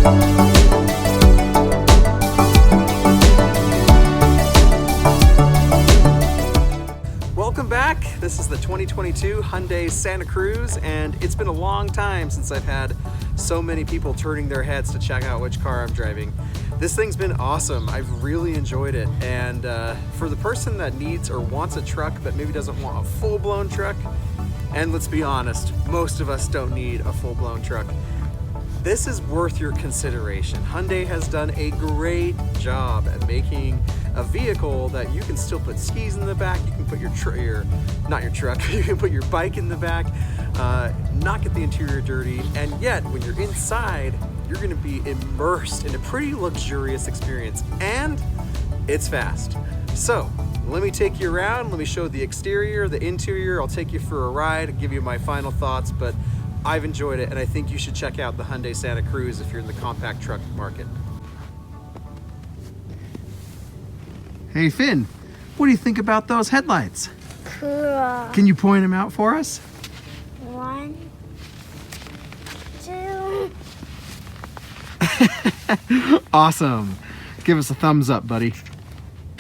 Welcome back. This is the 2022 Hyundai Santa Cruz, and it's been a long time since I've had so many people turning their heads to check out which car I'm driving. This thing's been awesome. I've really enjoyed it, and for the person that needs or wants a truck but maybe doesn't want a full-blown truck, and let's be honest, most of us don't need a full-blown truck, this is worth your consideration. Hyundai has done a great job at making a vehicle that you can still put skis in the back, you can put not your truck, you can put your bike in the back, not get the interior dirty, and yet when you're inside, you're gonna be immersed in a pretty luxurious experience, and it's fast. So, let me take you around, let me show the exterior, the interior, I'll take you for a ride and give you my final thoughts, but I've enjoyed it, and I think you should check out the Hyundai Santa Cruz if you're in the compact truck market. Hey Finn, what do you think about those headlights? Cool. Can you point them out for us? 1, 2. Awesome. Give us a thumbs up, buddy.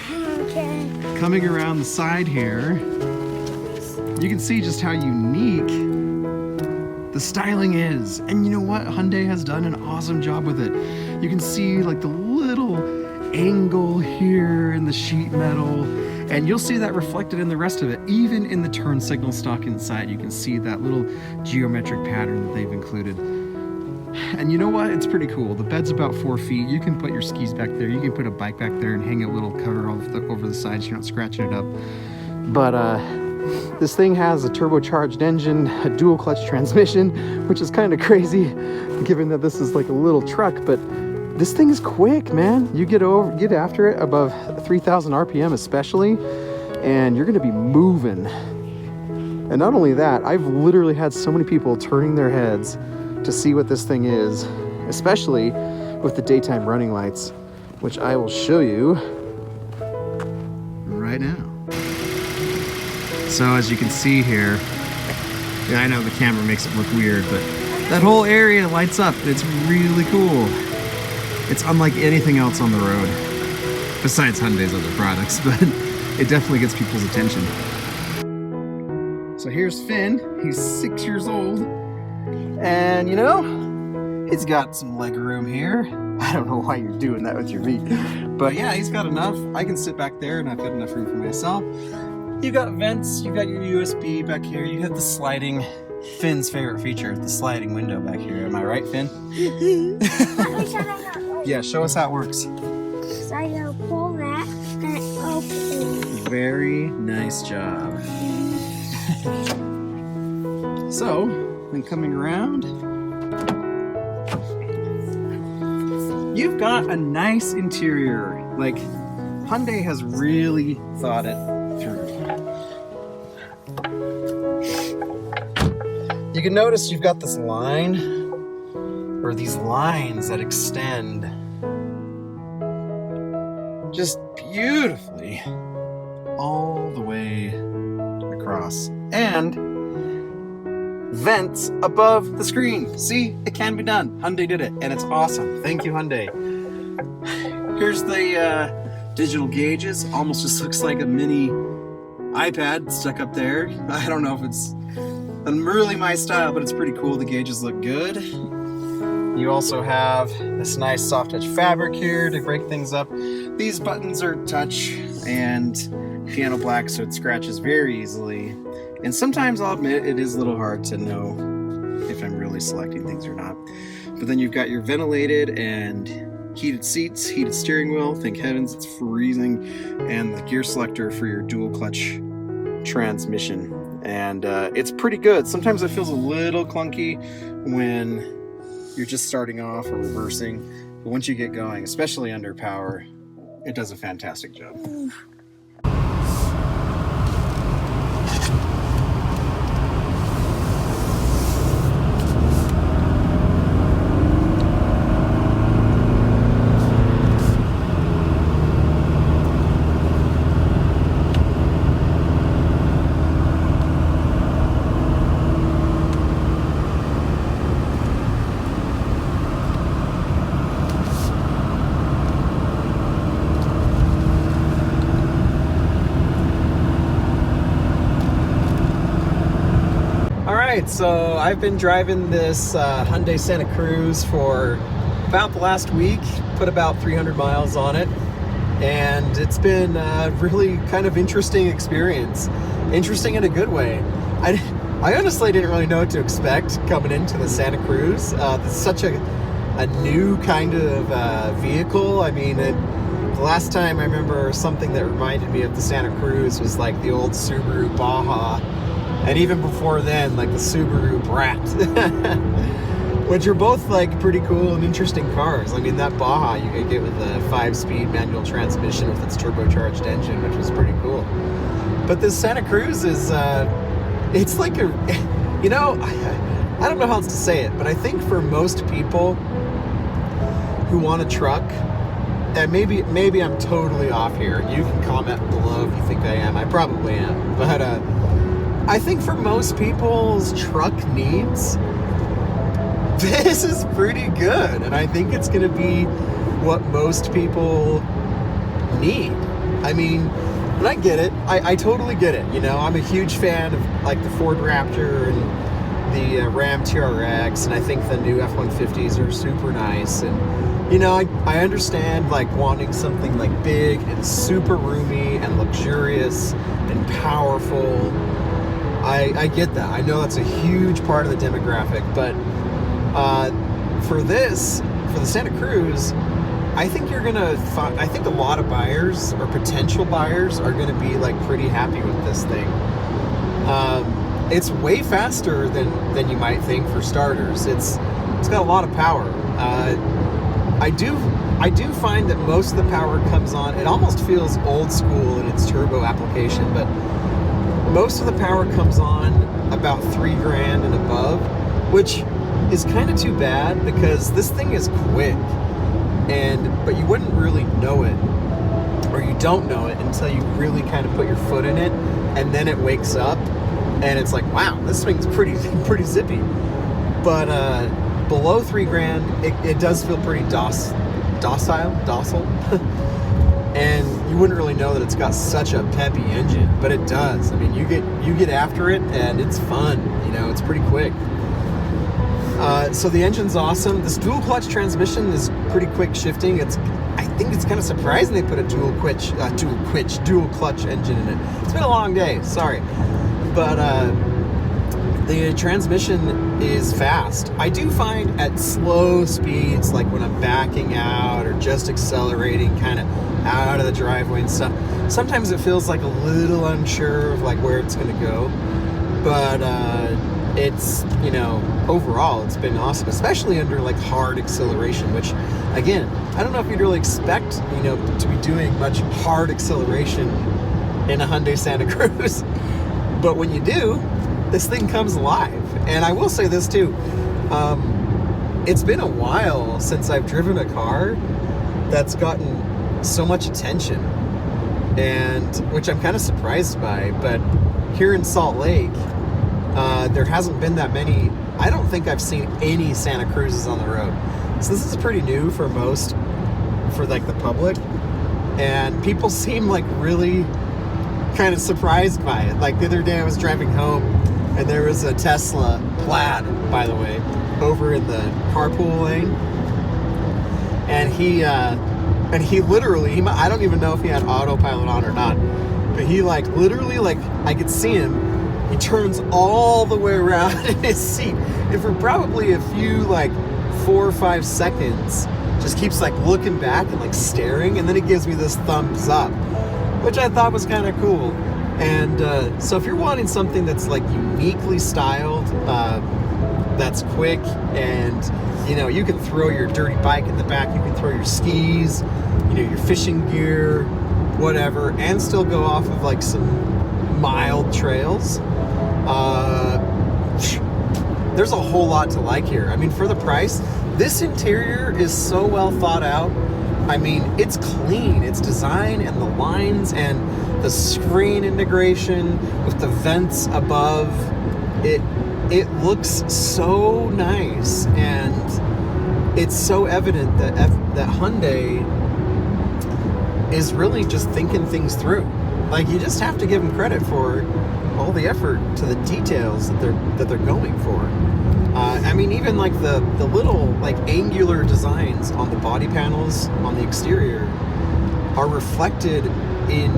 Okay. Coming around the side here, you can see just how unique the styling is. And you know what? Hyundai has done an awesome job with it. You can see like the little angle here in the sheet metal, and you'll see that reflected in the rest of it. Even in the turn signal stock inside, you can see that little geometric pattern that they've included. And you know what? It's pretty cool. The bed's about 4 feet. You can put your skis back there. You can put a bike back there and hang a little cover over the side so you're not scratching it up. But this thing has a turbocharged engine, a dual clutch transmission, which is kind of crazy given that this is like a little truck, but this thing is quick, man. You get after it above 3,000 RPM especially, and you're gonna be moving. And not only that, I've literally had so many people turning their heads to see what this thing is, especially with the daytime running lights, which I will show you right now. So as you can see here, yeah, I know the camera makes it look weird, but that whole area lights up. It's really cool. It's unlike anything else on the road, besides Hyundai's other products, but it definitely gets people's attention. So here's Finn. He's 6 years old, and you know, he's got some leg room here. I don't know why you're doing that with your feet, but yeah, he's got enough. I can sit back there, and I've got enough room for myself. You got vents, you got your USB back here, you have the sliding, Finn's favorite feature, the sliding window back here. Am I right, Finn? Yeah, show us how it works. So you pull that and it opens. Very nice job. So, when coming around, you've got a nice interior. Like, Hyundai has really thought it through. You can notice you've got this line, or these lines that extend just beautifully all the way across, and vents above the screen. See, it can be done. Hyundai did it, and it's awesome. Thank you, Hyundai. Here's the digital gauges. Almost just looks like a mini iPad stuck up there. I don't know if it's really my style, but it's pretty cool. The gauges look good. You also have this nice soft touch fabric here to break things up. These buttons are touch and piano black, so it scratches very easily. And sometimes I'll admit it is a little hard to know if I'm really selecting things or not. But then you've got your ventilated and heated seats, heated steering wheel, thank heavens it's freezing, and the gear selector for your dual clutch transmission. And it's pretty good. Sometimes it feels a little clunky when you're just starting off or reversing, but once you get going, especially under power, it does a fantastic job. right, so I've been driving this Hyundai Santa Cruz for about the last week, put about 300 miles on it, and it's been a really kind of interesting experience. Interesting in a good way. I honestly didn't really know what to expect coming into the Santa Cruz. It's such a new kind of vehicle. I mean, the last time I remember something that reminded me of the Santa Cruz was like the old Subaru Baja. And even before then, like the Subaru Brat, which are both like pretty cool and interesting cars. I mean, that Baja you could get with a 5-speed manual transmission with its turbocharged engine, which was pretty cool. But this Santa Cruz is, it's like a, you know, I don't know how else to say it, but I think for most people who want a truck, and maybe I'm totally off here, and you can comment below if you think I am. I probably am, but I think for most people's truck needs, this is pretty good, and I think it's going to be what most people need. I mean, and I get it. I totally get it. You know, I'm a huge fan of like the Ford Raptor and the Ram TRX, and I think the new F-150s are super nice. And you know, I understand like wanting something like big and super roomy and luxurious and powerful. I get that. I know that's a huge part of the demographic, but for the Santa Cruz, I think I think a lot of buyers or potential buyers are gonna be like pretty happy with this thing. It's way faster than you might think for starters. It's got a lot of power. I do find that most of the power comes on. It almost feels old school in its turbo application, but most of the power comes on about $3,000 and above, which is kind of too bad because this thing is quick, but you wouldn't really know it, or you don't know it until you really kind of put your foot in it, and then it wakes up, and it's like, wow, this thing's pretty zippy. But below $3,000, it does feel pretty docile. And you wouldn't really know that it's got such a peppy engine, but it does. I mean, you get after it, and it's fun. You know, it's pretty quick. So the engine's awesome. This dual clutch transmission is pretty quick shifting. I think it's kind of surprising they put a dual clutch engine in it. It's been a long day, sorry, but the transmission is fast. I do find at slow speeds, like when I'm backing out or just accelerating kind of out of the driveway and stuff, sometimes it feels like a little unsure of like where it's going to go. But it's, you know, overall it's been awesome, especially under like hard acceleration, which again, I don't know if you'd really expect, you know, to be doing much hard acceleration in a Hyundai Santa Cruz. But when you do, this thing comes alive. And I will say this too, it's been a while since I've driven a car that's gotten so much attention, and which I'm kind of surprised by. But here in Salt Lake, there hasn't been that many. I don't think I've seen any Santa Cruzes on the road. So this is pretty new for like the public, and people seem like really kind of surprised by it. Like the other day I was driving home, and there was a Tesla Plaid, by the way, over in the carpool lane, and he literally, I don't even know if he had autopilot on or not, but he like literally, like I could see him, he turns all the way around in his seat, and for probably a few like 4 or 5 seconds just keeps like looking back and like staring, and then he gives me this thumbs up, which I thought was kind of cool. And so if you're wanting something that's like uniquely styled, that's quick, and you know, you can throw your dirty bike in the back, you can throw your skis, you know, your fishing gear, whatever, and still go off of like some mild trails. There's a whole lot to like here. I mean, for the price, this interior is so well thought out. I mean, it's clean, it's design, and the lines and the screen integration with the vents above, it looks so nice, and it's so evident that Hyundai is really just thinking things through. like, you just have to give them credit for all the effort to the details that they're going for. I mean, even like the little like angular designs on the body panels on the exterior are reflected in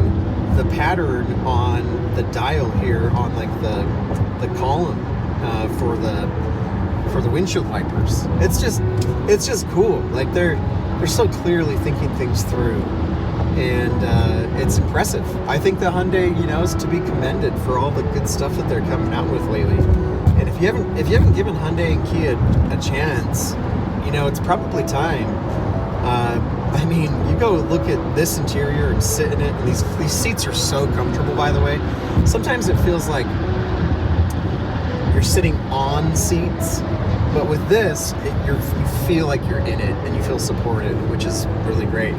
the pattern on the dial here on like the column for the windshield wipers. It's just cool. Like they're so clearly thinking things through, and it's impressive. I think the Hyundai, is to be commended for all the good stuff that they're coming out with lately. And if you haven't given Hyundai and Kia a chance, it's probably time. I mean, you go look at this interior and sit in it, and these seats are so comfortable, by the way. Sometimes it feels like you're sitting on seats, but with this, you feel like you're in it, and you feel supported, which is really great.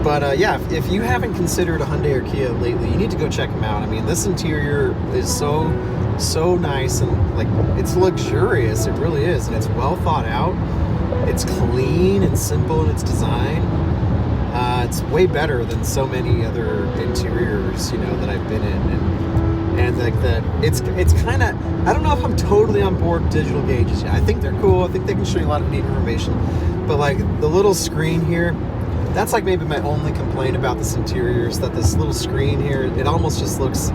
But yeah, if you haven't considered a Hyundai or Kia lately, you need to go check them out. I mean, this interior is so nice, and like, it's luxurious. It really is, and it's well thought out. It's clean and simple in its design. It's way better than so many other interiors, that I've been in, and like it's kind of, I don't know if I'm totally on board with digital gauges yet. I think they're cool. I think they can show you a lot of neat information, but like the little screen here, that's like maybe my only complaint about this interior, is that this little screen here, it almost just looks,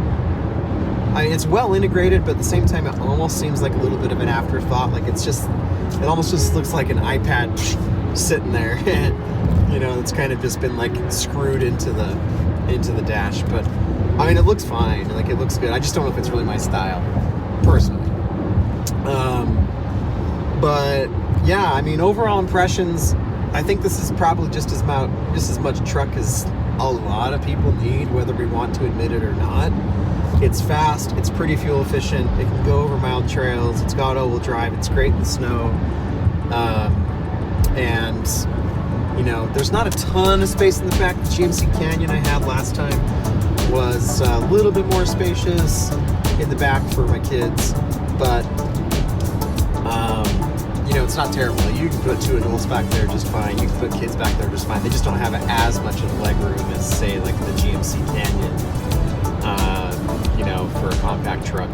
it's well integrated, but at the same time, it almost seems like a little bit of an afterthought. Like it almost just looks like an iPad sitting there, it's kind of just been like screwed into the dash. But I mean, it looks fine. Like, it looks good. I just don't know if it's really my style, personally. But yeah, I mean, overall impressions, I think this is probably just as much truck as a lot of people need, whether we want to admit it or not. It's fast, it's pretty fuel efficient, it can go over mild trails, it's got all-wheel drive, it's great in the snow, and there's not a ton of space in the back. The GMC Canyon I had last time was a little bit more spacious in the back for my kids, but it's not terrible. You can put two adults back there just fine. You can put kids back there just fine. They just don't have as much of leg room as, say, like the GMC Canyon, for a compact truck.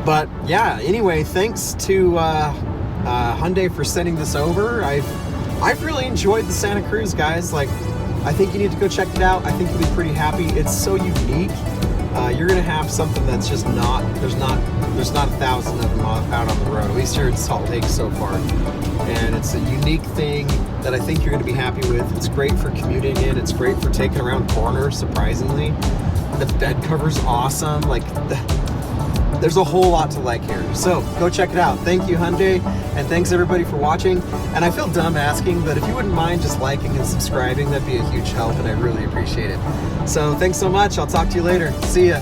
But yeah, anyway, thanks to Hyundai for sending this over. I've really enjoyed the Santa Cruz, guys. Like, I think you need to go check it out. I think you'll be pretty happy. It's so unique. You're gonna have something that's just there's not 1,000 of them out on the road, at least here in Salt Lake so far. And it's a unique thing that I think you're gonna be happy with. It's great for commuting in. It's great for taking around corners, surprisingly. The bed cover's awesome. Like, there's a whole lot to like here. So go check it out. Thank you, Hyundai, and thanks everybody for watching. And I feel dumb asking, but if you wouldn't mind just liking and subscribing, that'd be a huge help, and I really appreciate it. So thanks so much. I'll talk to you later. See ya.